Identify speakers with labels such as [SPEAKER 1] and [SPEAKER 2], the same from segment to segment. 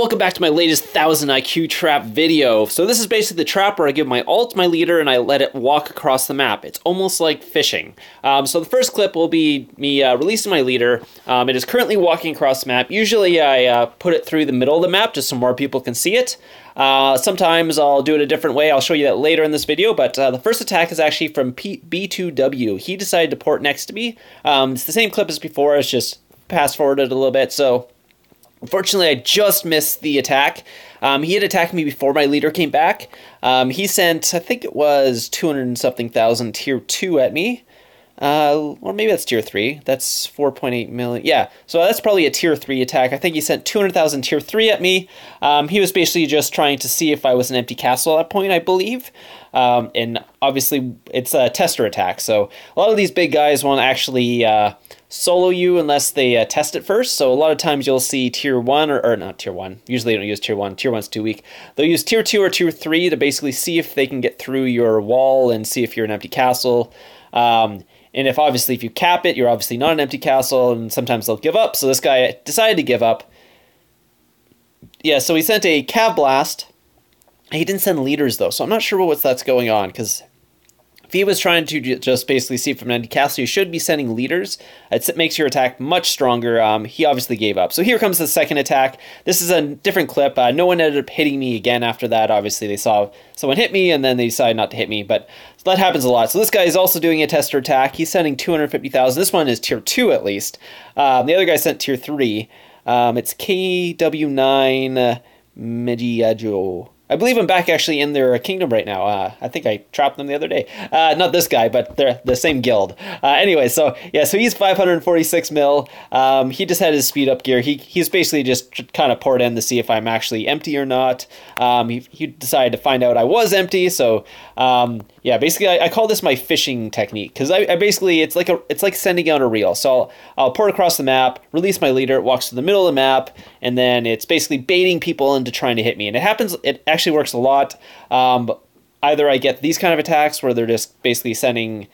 [SPEAKER 1] welcome back to my latest 1000 IQ trap video. So this is basically the trap where I give my ult my leader and I let it walk across the map. It's almost like fishing. So the first clip will be me releasing my leader. It is currently walking across the map. Usually I put it through the middle of the map just so more people can see it. Sometimes I'll do it a different way. I'll show you that later in this video, but the first attack is actually from B2W. He decided to port next to me. It's the same clip as before, it's just fast forwarded a little bit. So unfortunately, I just missed the attack. He had attacked me before my leader came back. He sent, I think it was 200 and something thousand tier 2 at me. Or maybe that's tier 3. That's 4.8 million. Yeah, so that's probably a tier 3 attack. I think he sent 200,000 tier 3 at me. He was basically just trying to see if I was an empty castle at that point, I believe. And obviously, it's a tester attack. So a lot of these big guys won't actually solo you unless they test it first. So a lot of times you'll see tier 1 or not tier 1. Usually they don't use tier 1. Tier 1's too weak. They'll use tier 2 or tier 3 to basically see if they can get through your wall and see if you're an empty castle. And if obviously if you cap it, you're obviously not an empty castle, and sometimes they'll give up. So this guy decided to give up. Yeah, so he sent a cav blast. He didn't send leaders though, so I'm not sure that's going on, because if he was trying to just basically see if I'm an empty castle, you should be sending leaders. It makes your attack much stronger. He obviously gave up. So here comes the second attack. This is a different clip. No one ended up hitting me again after that. Obviously, they saw someone hit me, and then they decided not to hit me. But that happens a lot. So this guy is also doing a tester attack. He's sending 250,000. This one is tier 2 at least. The other guy sent tier 3. It's KW9 Mediajo. I believe I'm back actually in their kingdom right now. I think I trapped them the other day. Not this guy, but they're the same guild. Anyway, so yeah, so he's 546 mil. He just had his speed up gear. He's basically just kind of poured in to see if I'm actually empty or not. He decided to find out I was empty. So yeah, basically I call this my fishing technique, because I basically it's like sending out a reel. So I'll port across the map, release my leader, it walks to the middle of the map, and then it's basically baiting people into trying to hit me. And it actually works a lot. Either I get these kind of attacks where they're just basically sending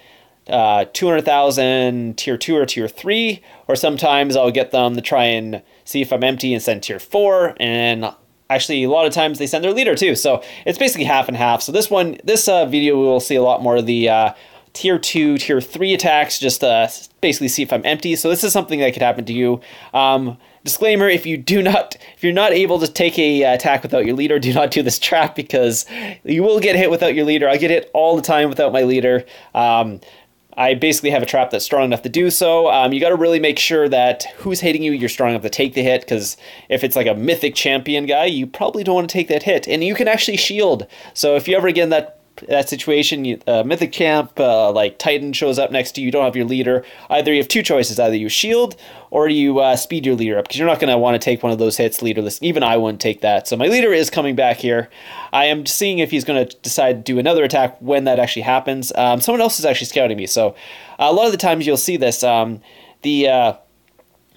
[SPEAKER 1] 200,000 tier 2 or tier 3, or sometimes I'll get them to try and see if I'm empty and send tier 4, and actually a lot of times they send their leader too. So it's basically half and half. So this video we will see a lot more of the tier 2, tier 3 attacks, just basically see if I'm empty. So this is something that could happen to you. Disclaimer, if you're not able to take a attack without your leader, do not do this trap, because you will get hit without your leader. I get hit all the time without my leader. I basically have a trap that's strong enough to do so. You got to really make sure that who's hitting you, you're strong enough to take the hit, because if it's like a mythic champion guy, you probably don't want to take that hit. And you can actually shield. So if you ever get in that situation, mythic champ like Titan shows up next to you, you don't have your leader, either you have two choices: either you shield or you speed your leader up, because you're not going to want to take one of those hits leaderless. Even I wouldn't take that. So my leader is coming back here. I am seeing if he's going to decide to do another attack when that actually happens. Someone else is actually scouting me, so a lot of the times you'll see this.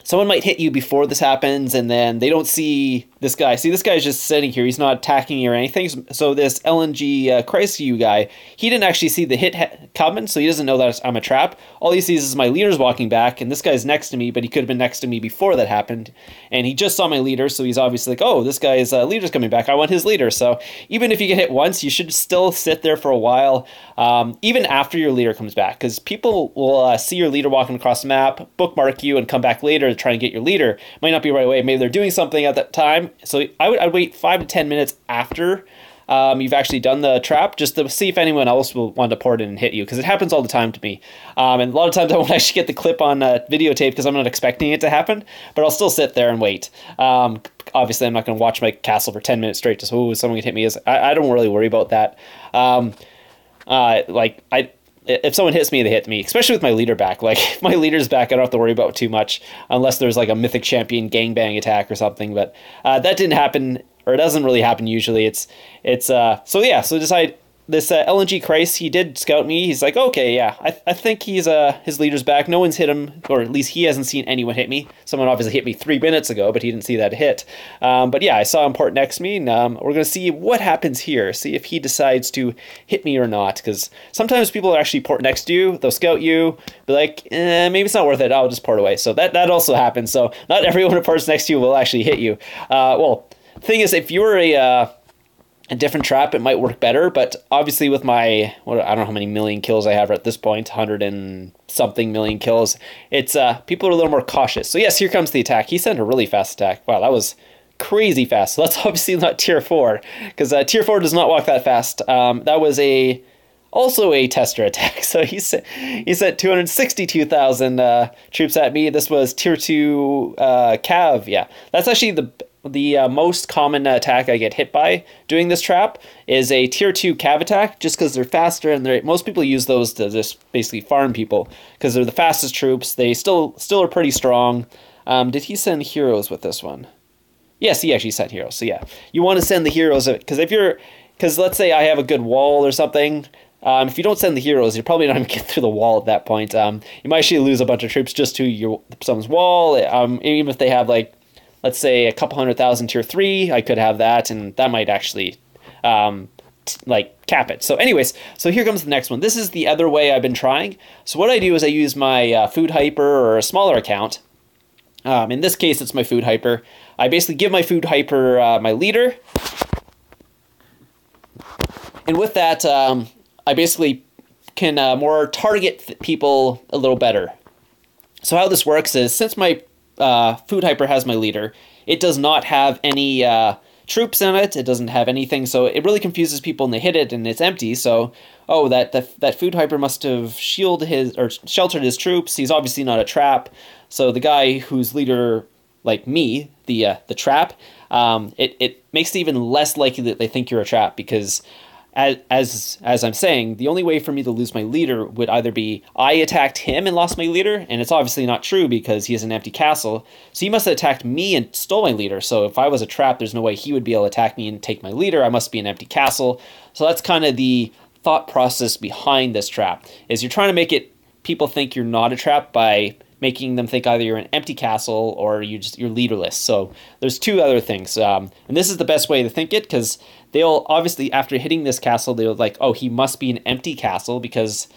[SPEAKER 1] Someone might hit you before this happens, and then they don't see this guy. See, this guy's just sitting here. He's not attacking you or anything. So this LNG Chrysler guy, he didn't actually see the hit coming, so he doesn't know that I'm a trap. All he sees is my leader's walking back, and this guy's next to me, but he could have been next to me before that happened. And he just saw my leader, so he's obviously like, oh, this guy's leader's coming back. I want his leader. So even if you get hit once, you should still sit there for a while, even after your leader comes back, because people will see your leader walking across the map, bookmark you, and come back later to try and get your leader. Might not be right away. Maybe they're doing something at that time. So I'd wait 5 to 10 minutes after you've actually done the trap, just to see if anyone else will want to port in and hit you, because it happens all the time to me. And a lot of times I won't actually get the clip on videotape because I'm not expecting it to happen, but I'll still sit there and wait. Obviously, I'm not going to watch my castle for 10 minutes straight, just, oh, someone can hit me. I don't really worry about that. If someone hits me, they hit me, especially with my leader back. Like, if my leader's back, I don't have to worry about too much, unless there's like a mythic champion gangbang attack or something. But that didn't happen, or it doesn't really happen usually. So decide this LNG Christ, he did scout me. He's like, okay, yeah, I think his leader's back. No one's hit him, or at least he hasn't seen anyone hit me. Someone obviously hit me 3 minutes ago, but he didn't see that hit. But yeah, I saw him port next to me, and we're going to see what happens here. See if he decides to hit me or not, because sometimes people actually port next to you. They'll scout you, be like, maybe it's not worth it. I'll just port away. So that also happens. So not everyone who ports next to you will actually hit you. Well, thing is, if you were a different trap, it might work better, but obviously with my, I don't know how many million kills I have at this point, 100 and something million kills, it's people are a little more cautious. So yes, here comes the attack. He sent a really fast attack. Wow, that was crazy fast. So that's obviously not tier 4, because tier 4 does not walk that fast. That was also a tester attack. So he sent 262,000 troops at me. This was tier 2 cav. Yeah, that's actually the most common attack I get hit by doing this trap is a tier 2 cav attack, just because they're faster, and most people use those to just basically farm people because they're the fastest troops. They still are pretty strong. Did he send heroes with this one? Yes, he actually sent heroes. So yeah, you want to send the heroes, because let's say I have a good wall or something. If you don't send the heroes, you're probably not going to get through the wall at that point. You might actually lose a bunch of troops just to someone's wall. Even if they have, like, let's say a couple 100,000 tier 3, I could have that, and that might actually like cap it. So anyways, so here comes the next one. This is the other way I've been trying. So what I do is I use my food hyper or a smaller account. In this case, it's my food hyper. I basically give my food hyper my leader, and with that, I basically can more target people a little better. So how this works is, since my food hyper has my leader, it does not have any troops in it. It doesn't have anything, so it really confuses people, and they hit it and it's empty. So, oh, that food hyper must have sheltered his troops. He's obviously not a trap. So the guy who's leader, like me, the trap, it makes it even less likely that they think you're a trap, because as I'm saying, the only way for me to lose my leader would either be I attacked him and lost my leader, and it's obviously not true because he has an empty castle, so he must have attacked me and stole my leader. So if I was a trap, there's no way he would be able to attack me and take my leader. I must be an empty castle. So that's kind of the thought process behind this trap, is you're trying to make it people think you're not a trap by making them think either you're an empty castle or you're leaderless. So there's two other things, and this is the best way to think it, because they'll obviously, after hitting this castle, they'll like, oh, he must be an empty castle because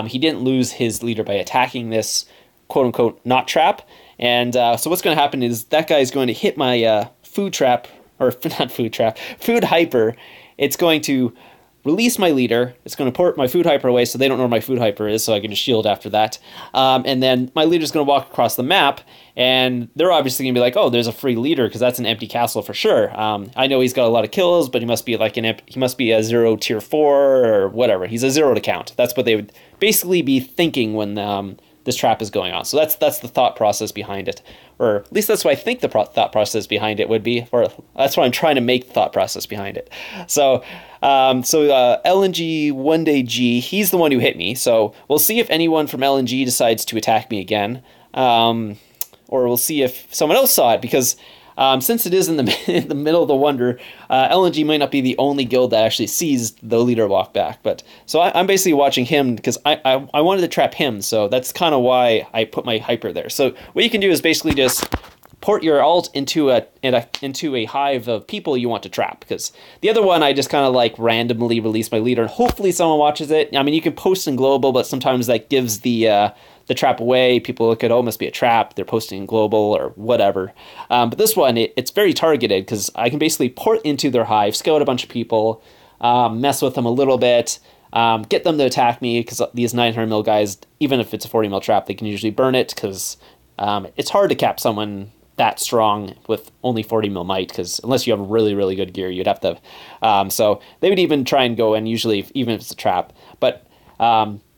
[SPEAKER 1] he didn't lose his leader by attacking this quote-unquote not trap. And so what's going to happen is that guy is going to hit my food trap, or not food trap, food hyper. It's going to release my leader. It's going to port my food hyper away so they don't know where my food hyper is, so I can just shield after that. And then my leader's going to walk across the map, and they're obviously going to be like, oh, there's a free leader, because that's an empty castle for sure. I know he's got a lot of kills, but he must be like he must be a 0 tier 4 or whatever. He's a zeroed account. That's what they would basically be thinking when this trap is going on. So that's the thought process behind it. Or at least that's what I think the thought process behind it would be, or that's what I'm trying to make the thought process behind it. So, LNG One Day G, he's the one who hit me. So we'll see if anyone from LNG decides to attack me again, or we'll see if someone else saw it, because since it is in the middle of the wonder, LNG might not be the only guild that actually sees the leader walk back. But so I'm basically watching him because I wanted to trap him, so that's kind of why I put my hyper there. So what you can do is basically just port your alt into a hive of people you want to trap, because the other one I just kind of like randomly release my leader and hopefully someone watches it. I mean, you can post in global, but sometimes that gives the trap away. People look at, oh, it must be a trap, they're posting in global or whatever. But this one, it's very targeted, because I can basically port into their hive, scout a bunch of people, mess with them a little bit, get them to attack me, because these 900 mil guys, even if it's a 40 mil trap, they can usually burn it, because it's hard to cap someone that strong with only 40 mil might, because unless you have really, really good gear, you'd have to. So they would even try and go in, usually, even if it's a trap. But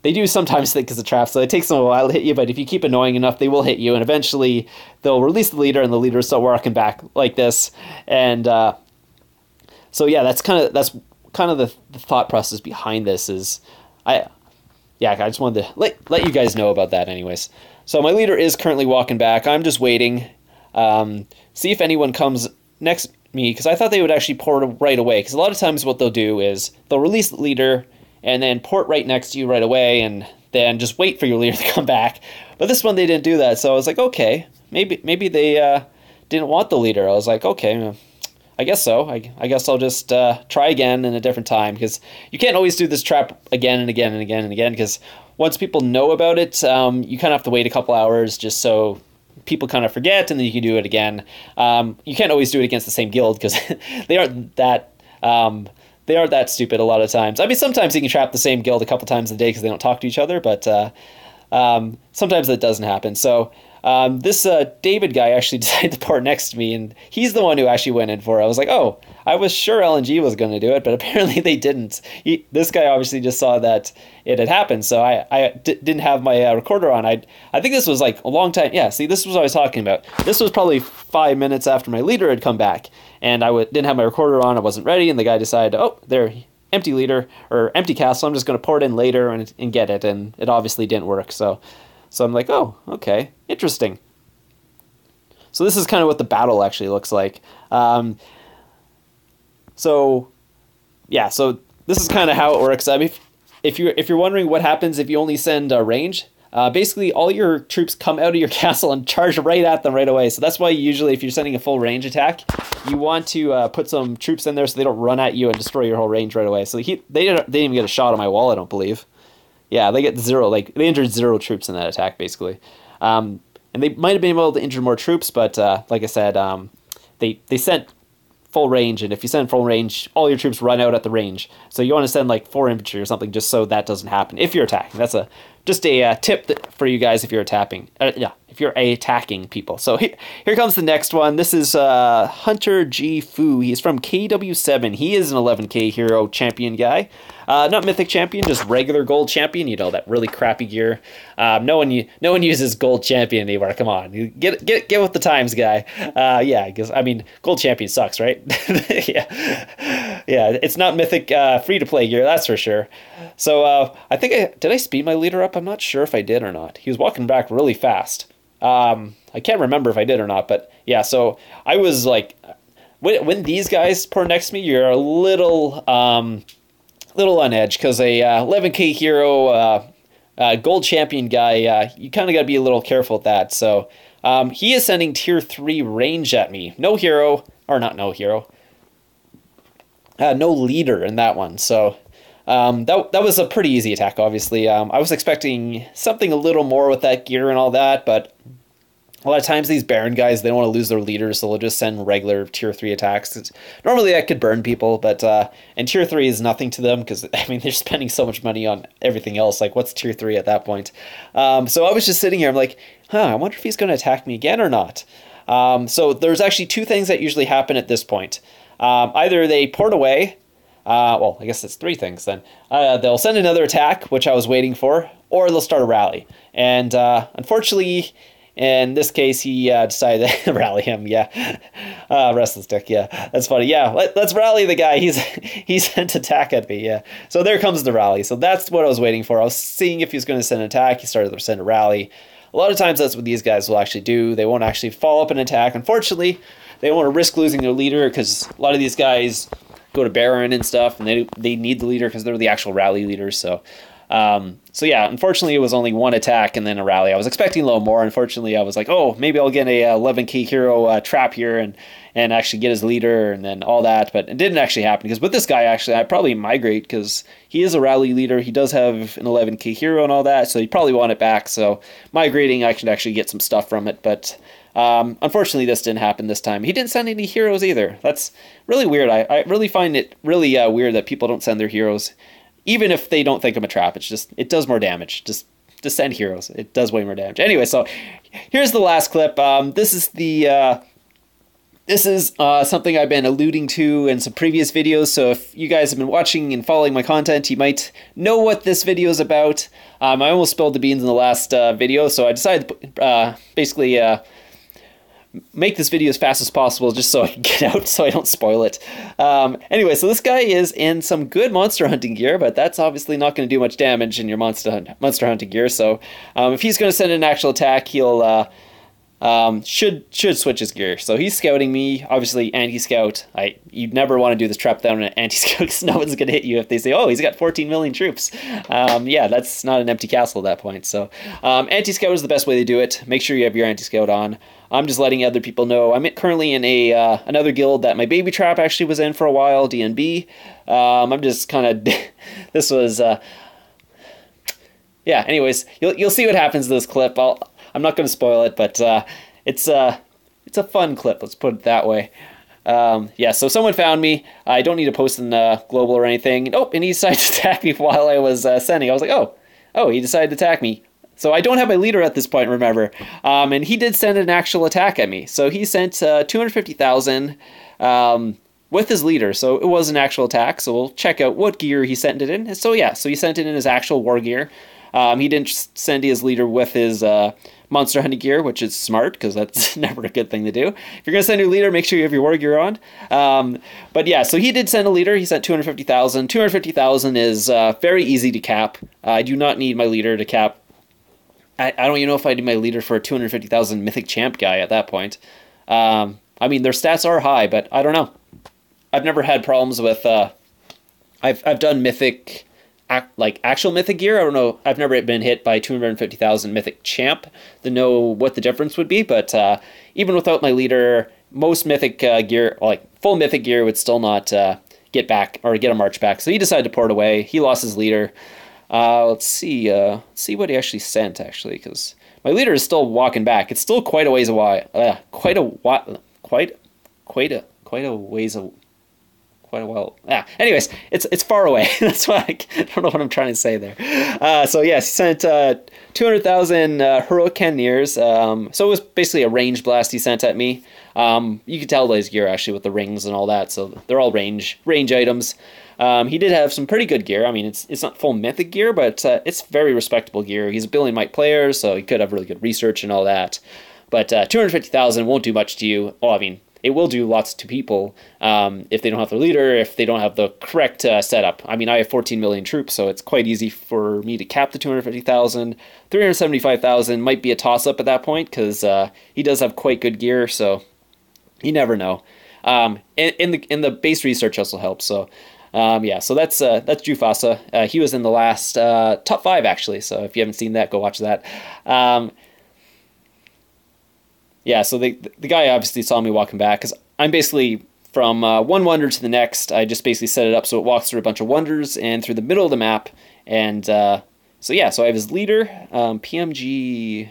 [SPEAKER 1] they do sometimes think it's a trap, so it takes them a while to hit you, but if you keep annoying enough, they will hit you, and eventually they'll release the leader, and the leader will start walking back like this. And so yeah, that's kind of the thought process behind this. I just wanted to let you guys know about that anyways. So my leader is currently walking back. I'm just waiting. See if anyone comes next me, because I thought they would actually port right away, because a lot of times what they'll do is they'll release the leader and then port right next to you right away, and then just wait for your leader to come back. But this one, they didn't do that, so I was like, okay, maybe they didn't want the leader. I was like, okay, I guess so. I guess I'll just try again in a different time, because you can't always do this trap again and again and again and again, because once people know about it, you kind of have to wait a couple hours just so people kind of forget, and then you can do it again. You can't always do it against the same guild because they aren't that stupid a lot of times. I mean, sometimes you can trap the same guild a couple times a day because they don't talk to each other, but sometimes that doesn't happen. So this David guy actually decided to port next to me, and he's the one who actually went in for it. I was like, oh, I was sure LNG was going to do it, but apparently they didn't. This guy obviously just saw that it had happened, so I didn't have my recorder on. I think this was like a long time. Yeah, see, this was what I was talking about. This was probably 5 minutes after my leader had come back, and I didn't have my recorder on. I wasn't ready, and the guy decided, oh, there, empty leader, or empty castle. I'm just going to port in later and get it, and it obviously didn't work, so I'm like, oh, okay, interesting. So this is kind of what the battle actually looks like. So this is kind of how it works. I mean, if you're wondering what happens if you only send range, basically all your troops come out of your castle and charge right at them right away. So that's why usually if you're sending a full range attack, you want to put some troops in there so they don't run at you and destroy your whole range right away. So they didn't even get a shot on my wall, I don't believe. Yeah, they get 0, like they injured 0 troops in that attack basically. And they might have been able to injure more troops, but like I said, they sent full range, and if you send full range, all your troops run out at the range. So you want to send like 4 infantry or something just so that doesn't happen if you're attacking. That's just a tip for you guys if you're attacking. If you're attacking people. So here comes the next one. This is Hunter G. Fu. He's from KW7. He is an 11k hero champion guy. Not Mythic champion, just regular gold champion. You know, that really crappy gear. No one uses gold champion anymore. Come on, get with the times, guy. Yeah, because I mean, gold champion sucks, right? yeah, it's not Mythic free to play gear, that's for sure. So I think did I speed my leader up? I'm not sure if I did or not. He was walking back really fast. I can't remember if I did or not, but yeah. So I was like, when these guys pour next to me, you're a little on edge because a 11k hero gold champion guy, you kind of got to be a little careful with that. So he is sending tier 3 range at me. No hero, or not no hero. No leader in that one. So that was a pretty easy attack, obviously. I was expecting something a little more with that gear and all that, but a lot of times these Baron guys, they don't want to lose their leaders, so they'll just send regular tier 3 attacks. Normally that could burn people, but and tier 3 is nothing to them because, I mean, they're spending so much money on everything else. Like, what's tier 3 at that point? So I was just sitting here, I'm like, I wonder if he's going to attack me again or not. So there's actually 2 things that usually happen at this point. Either they port away, well, I guess it's 3 things then. They'll send another attack, which I was waiting for, or they'll start a rally. And unfortunately, in this case, he decided to rally him. Yeah, restless dick. Yeah, that's funny. Yeah, let's rally the guy. He sent attack at me. Yeah, so there comes the rally. So that's what I was waiting for. I was seeing if he was going to send an attack. He started to send a rally. A lot of times that's what these guys will actually do. They won't actually follow up an attack. Unfortunately, they don't want to risk losing their leader because a lot of these guys go to Baron and stuff, and they need the leader because they're the actual rally leaders. So yeah, unfortunately it was only 1 attack and then a rally. I was expecting a little more. Unfortunately, I was like, oh, maybe I'll get a 11k hero trap here and actually get his leader and then all that, but it didn't actually happen because with this guy, actually, I'd probably migrate because he is a rally leader. He does have an 11k hero and all that, so you probably want it back. So migrating, I could actually get some stuff from it, but unfortunately this didn't happen this time. He didn't send any heroes either. That's really weird. I really find it really weird that people don't send their heroes. Even if they don't think I'm a trap, it does more damage. Just send heroes. It does way more damage. Anyway, so here's the last clip. This is something I've been alluding to in some previous videos. So if you guys have been watching and following my content, you might know what this video is about. I almost spilled the beans in the last video, so I decided to basically make this video as fast as possible just so I can get out so I don't spoil it. Anyway, so this guy is in some good monster hunting gear, but that's obviously not going to do much damage in your monster hunting gear. So if he's going to send an actual attack, he'll should switch his gear. So he's scouting me, obviously anti-scout. You'd never want to do this trap down an anti-scout because no one's going to hit you if they say, oh, he's got 14 million troops. Yeah, that's not an empty castle at that point. So anti-scout is the best way to do it. Make sure you have your anti-scout on. I'm just letting other people know. I'm currently in another guild that my baby trap actually was in for a while, DNB. I'm just kind of, this was, yeah, anyways, you'll see what happens in this clip. I'm not going to spoil it, but it's a fun clip. Let's put it that way. Yeah, so someone found me. I don't need to post in global or anything. Oh, and he decided to attack me while I was sending. I was like, oh, he decided to attack me. So I don't have my leader at this point, remember. And he did send an actual attack at me. So he sent 250,000 with his leader. So it was an actual attack. So we'll check out what gear he sent it in. And so yeah, so he sent it in his actual war gear. He didn't send his leader with his monster hunting gear, which is smart because that's never a good thing to do. If you're going to send a leader, make sure you have your war gear on. But yeah, so he did send a leader. He sent 250,000. 250,000 is very easy to cap. I do not need my leader to cap. I don't even know if I need my leader for a 250,000 Mythic Champ guy at that point. I mean, their stats are high, but I don't know. I've never had problems with... I've done Mythic... like actual Mythic gear. I don't know. I've never been hit by 250,000 Mythic Champ to know what the difference would be. But even without my leader, most Mythic gear, like full Mythic gear, would still not get back or get a march back. So he decided to pour it away. He lost his leader. Let's see what he actually sent, actually, because my leader is still walking back. It's still quite a ways away. Quite a while. Anyways, it's far away. That's why I don't know what I'm trying to say there. So yes, he sent 200,000 heroic cannoneers. So it was basically a range blast he sent at me. You could tell by his gear actually with the rings and all that. So they're all range items. He did have some pretty good gear. I mean, it's not full Mythic gear, but it's very respectable gear. He's a billion might player, so he could have really good research and all that. But 250,000 won't do much to you. Well, I mean, it will do lots to people if they don't have their leader, if they don't have the correct setup. I mean, I have 14 million troops, so it's quite easy for me to cap the 250,000. 375,000 might be a toss-up at that point, because he does have quite good gear, so you never know. In the base research also helps, so... yeah, so that's Jufasa. He was in the last top 5 actually. So if you haven't seen that, go watch that. Yeah, so the guy obviously saw me walking back because I'm basically from one wonder to the next. I just basically set it up so it walks through a bunch of wonders and through the middle of the map. And so yeah, so I have his leader, PMG.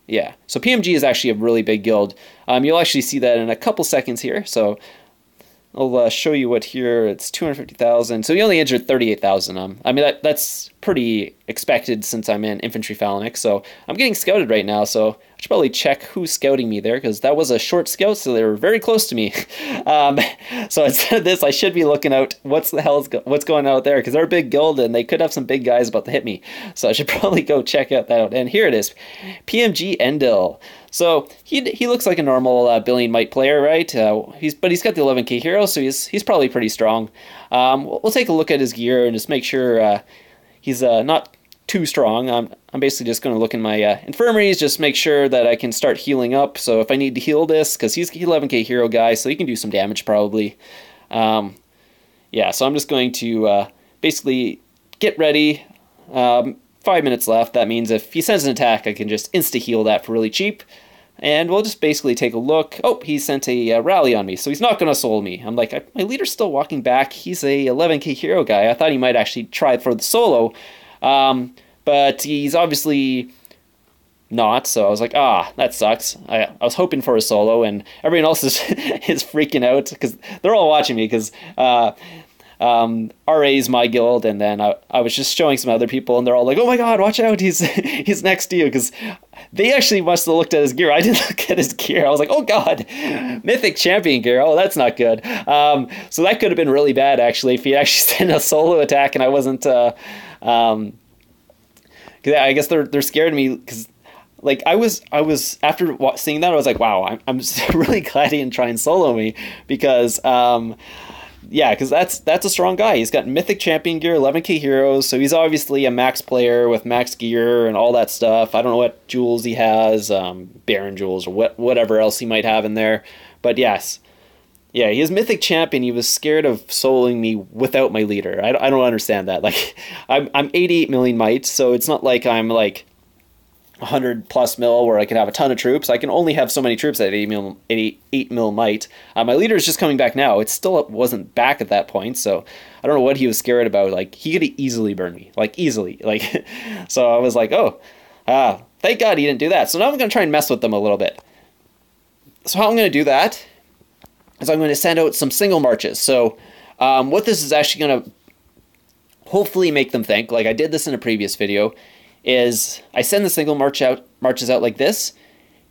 [SPEAKER 1] Yeah, so PMG is actually a really big guild. You'll actually see that in a couple seconds here. So I'll show you what here. It's 250,000. So he only injured 38,000. I mean, that's pretty expected since I'm in infantry phalanx. So I'm getting scouted right now. So I should probably check who's scouting me there because that was a short scout. So they were very close to me. So instead of this, I should be looking out what's going on out there because they're a big guild and they could have some big guys about to hit me. So I should probably go check out that out. And here it is, PMG Endil. So he looks like a normal billion might player, right? But he's got the 11k hero, so he's probably pretty strong. We'll take a look at his gear and just make sure he's not too strong. I'm basically just going to look in my infirmaries, just make sure that I can start healing up. So if I need to heal this, because he's 11k hero guy, so he can do some damage probably. Yeah, so I'm just going to basically get ready. 5 minutes left. That means if he sends an attack, I can just insta-heal that for really cheap. And we'll just basically take a look. Oh, he sent a rally on me, so he's not going to solo me. I'm like, my leader's still walking back. He's a 11k hero guy. I thought he might actually try for the solo. But he's obviously not, so I was like, that sucks. I was hoping for a solo, and everyone else is freaking out, because they're all watching me, because... RA is my guild, and then I was just showing some other people, and they're all like, oh my god, watch out, he's next to you, because they actually must have looked at his gear. I didn't look at his gear. I was like, oh god, Mythic Champion gear, oh, that's not good. So that could have been really bad, actually, if he actually sent a solo attack, and I wasn't, cause I guess they're scared of me, because like I was after seeing that, I was like, wow, I'm just really glad he didn't try and solo me, because yeah, because that's a strong guy. He's got Mythic Champion gear, 11k heroes, so he's obviously a max player with max gear and all that stuff. I don't know what jewels he has, Baron jewels or whatever else he might have in there. But yes, yeah, he is Mythic Champion. He was scared of soloing me without my leader. I don't understand that. Like, I'm 88 million might, so it's not like I'm like 100 plus mil where I can have a ton of troops. I can only have so many troops at 88 mil might. My leader is just coming back now. It still wasn't back at that point, so I don't know what he was scared about. Like, he could easily burn me, like easily. Like, so I was like, oh, Thank God he didn't do that. So now I'm going to try and mess with them a little bit. So how I'm going to do that is I'm going to send out some single marches. So what this is actually going to hopefully make them think, like I did this in a previous video, is I send the single marches out like this,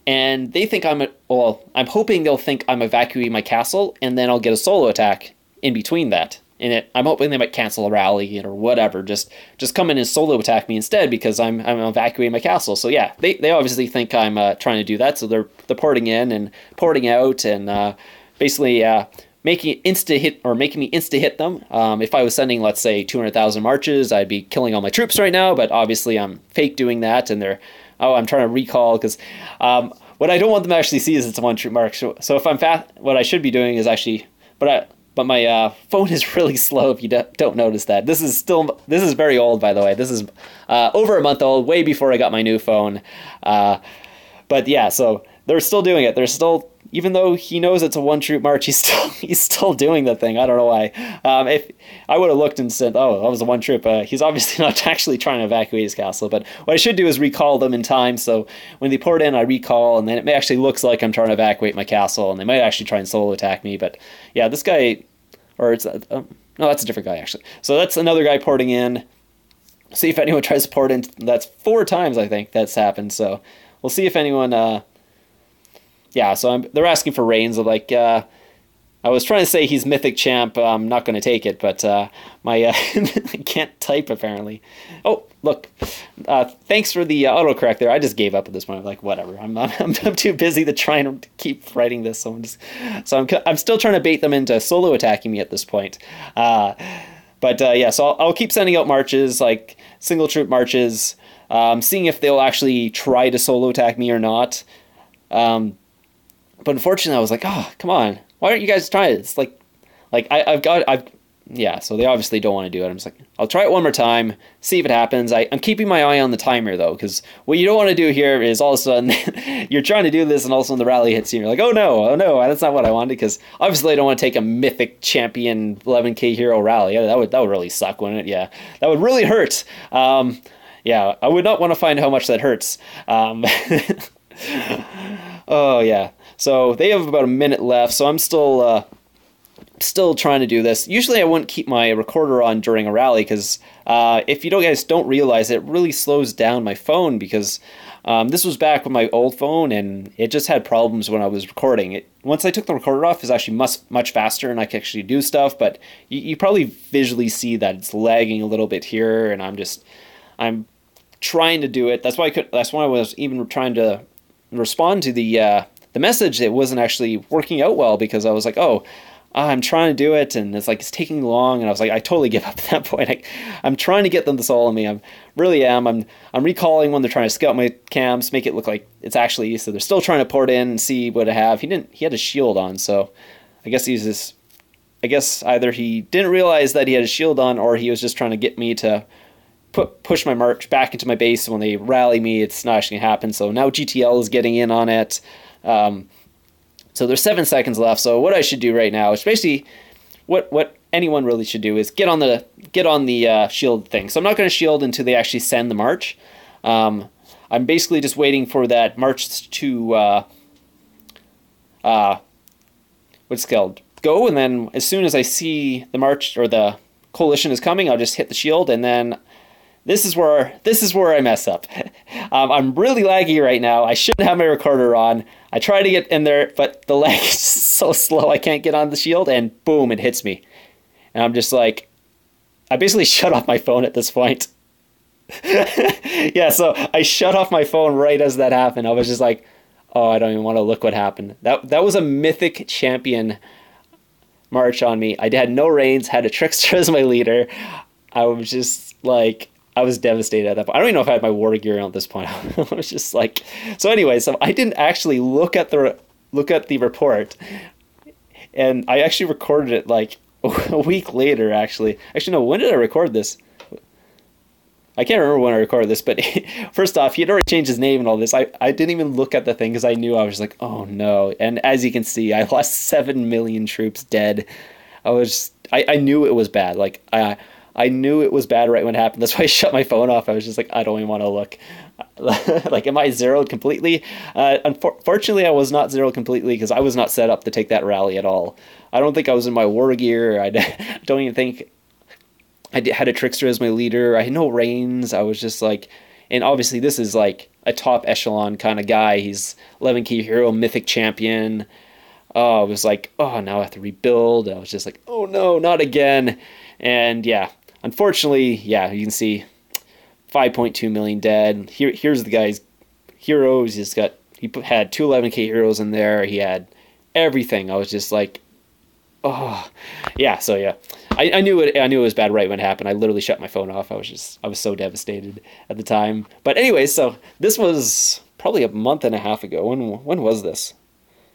[SPEAKER 1] and they think I'm hoping they'll think I'm evacuating my castle, and then I'll get a solo attack in between that. I'm hoping they might cancel a rally or whatever, just come in and solo attack me instead because I'm evacuating my castle. So yeah, they obviously think I'm trying to do that, so they're porting in and porting out and basically making me insta hit them. If I was sending, let's say, 200,000 marches, I'd be killing all my troops right now. But obviously, I'm fake doing that, and I'm trying to recall because what I don't want them to actually see is it's a one troop march. So if I'm fast, what I should be doing is actually, but my phone is really slow. If you don't notice that, this is very old, by the way. This is over a month old, way before I got my new phone. But yeah, so they're still doing it. They're still. Even though he knows it's a one troop march, he's still doing the thing. I don't know why. If I would have looked and said, "Oh, that was a one troop," he's obviously not actually trying to evacuate his castle. But what I should do is recall them in time. So when they port in, I recall, and then it actually looks like I'm trying to evacuate my castle, and they might actually try and solo attack me. But yeah, this guy, or it's no, that's a different guy actually. So that's another guy porting in. See if anyone tries to port in. That's 4 times I think that's happened. So we'll see if anyone. Yeah, so they're asking for Reigns. Like, I was trying to say he's Mythic champ. I'm not going to take it, but my I can't type apparently. Oh, look. Thanks for the autocorrect there. I just gave up at this point. I'm like, whatever. I'm too busy to try and keep writing this. So I'm still trying to bait them into solo attacking me at this point. But yeah, so I'll keep sending out marches, like single troop marches, seeing if they'll actually try to solo attack me or not. But unfortunately, I was like, oh, come on. Why aren't you guys trying it? It's yeah, so they obviously don't want to do it. I'm just like, I'll try it one more time, see if it happens. I'm keeping my eye on the timer, though, because what you don't want to do here is all of a sudden you're trying to do this, and all of a sudden the rally hits you, and you're like, oh no, that's not what I wanted, because obviously I don't want to take a Mythic champion 11k hero rally. That would really suck, wouldn't it? Yeah, that would really hurt. Yeah, I would not want to find how much that hurts. Oh, yeah. So they have about a minute left, so I'm still trying to do this. Usually I wouldn't keep my recorder on during a rally, because if you guys don't realize it really slows down my phone, because this was back with my old phone, and it just had problems when I was recording. Once I took the recorder off, it's actually much faster, and I can actually do stuff, but you probably visually see that it's lagging a little bit here, and I'm trying to do it. That's why I was even trying to respond to the message. It wasn't actually working out well, because I was like, oh, I'm trying to do it, and it's taking long, and I was like, I totally give up at that point. I'm trying to get them to solo me. I'm recalling when they're trying to scout my cams, make it look like it's actually, so they're still trying to port in and see what I have. He had a shield on, so I guess either he didn't realize that he had a shield on, or he was just trying to get me to push my march back into my base. When they rally me, it's not actually going to happen. So now GTL is getting in on it. So there's 7 seconds left. So what I should do right now is basically what anyone really should do is get on the shield thing. So I'm not going to shield until they actually send the march. I'm basically just waiting for that march to what's it called, go, and then as soon as I see the march or the coalition is coming, I'll just hit the shield, and then this is where I mess up. I'm really laggy right now. I shouldn't have my recorder on. I try to get in there, but the lag is so slow I can't get on the shield, and boom, it hits me. And I'm just like, I basically shut off my phone at this point. Yeah, so I shut off my phone right as that happened. I was just like, oh, I don't even want to look what happened. That was a Mythic champion march on me. I had no Reigns, had a Trickster as my leader. I was just like, I was devastated at that point. I don't even know if I had my war gear on at this point. I was just like, so anyway, so I didn't actually look at the report, and I actually recorded it like a week later. Actually, no, when did I record this? I can't remember when I recorded this, but first off, he had already changed his name and all this. I didn't even look at the thing because I knew. I was like, oh no. And as you can see, I lost 7 million troops dead. I knew it was bad. Like, I knew it was bad right when it happened. That's why I shut my phone off. I was just like, I don't even want to look. Like, am I zeroed completely? Unfortunately, I was not zeroed completely because I was not set up to take that rally at all. I don't think I was in my war gear. I don't even think I had a trickster as my leader. I had no reins. I was just like, and obviously this is like a top echelon kind of guy. He's 11k hero, mythic champion. I was like, oh, now I have to rebuild. I was just like, oh no, not again. And yeah, unfortunately, yeah, you can see 5.2 million dead. Here's the guy's heroes. He had two 11k heroes in there. He had everything. I was just like, oh, yeah. So yeah, I knew it. I knew it was bad right when it happened. I literally shut my phone off. I was so devastated at the time. But anyway, so this was probably a month and a half ago. When was this?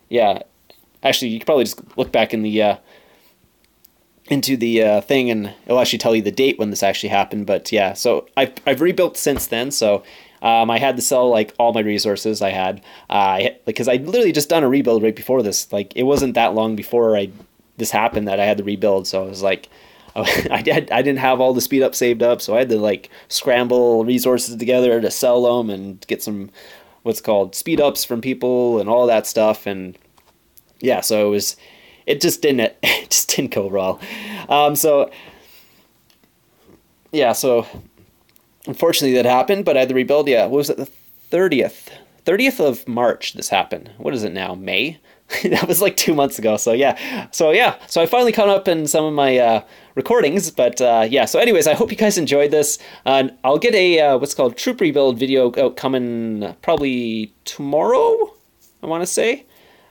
[SPEAKER 1] Yeah, actually, you could probably just look back in the into the thing, and it'll actually tell you the date when this actually happened. But yeah, so I've rebuilt since then. So I had to sell like all my resources I had, because I literally just done a rebuild right before this. Like, it wasn't that long before this happened that I had to rebuild. So I was like, I didn't have all the speed up saved up, so I had to like scramble resources together to sell them and get some what's called speed ups from people and all that stuff. And yeah, so it just didn't go well. So yeah, so unfortunately that happened, but I had to rebuild. Yeah, what was it? The 30th of March this happened. What is it now? May? That was like 2 months ago. So yeah, so I finally caught up in some of my recordings. But yeah, so anyways, I hope you guys enjoyed this. I'll get a what's called troop rebuild video out coming probably tomorrow, I want to say.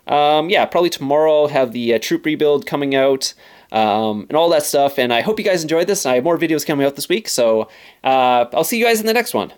[SPEAKER 1] Yeah, probably tomorrow I'll have the troop rebuild coming out, and all that stuff. And I hope you guys enjoyed this. I have more videos coming out this week, so I'll see you guys in the next one.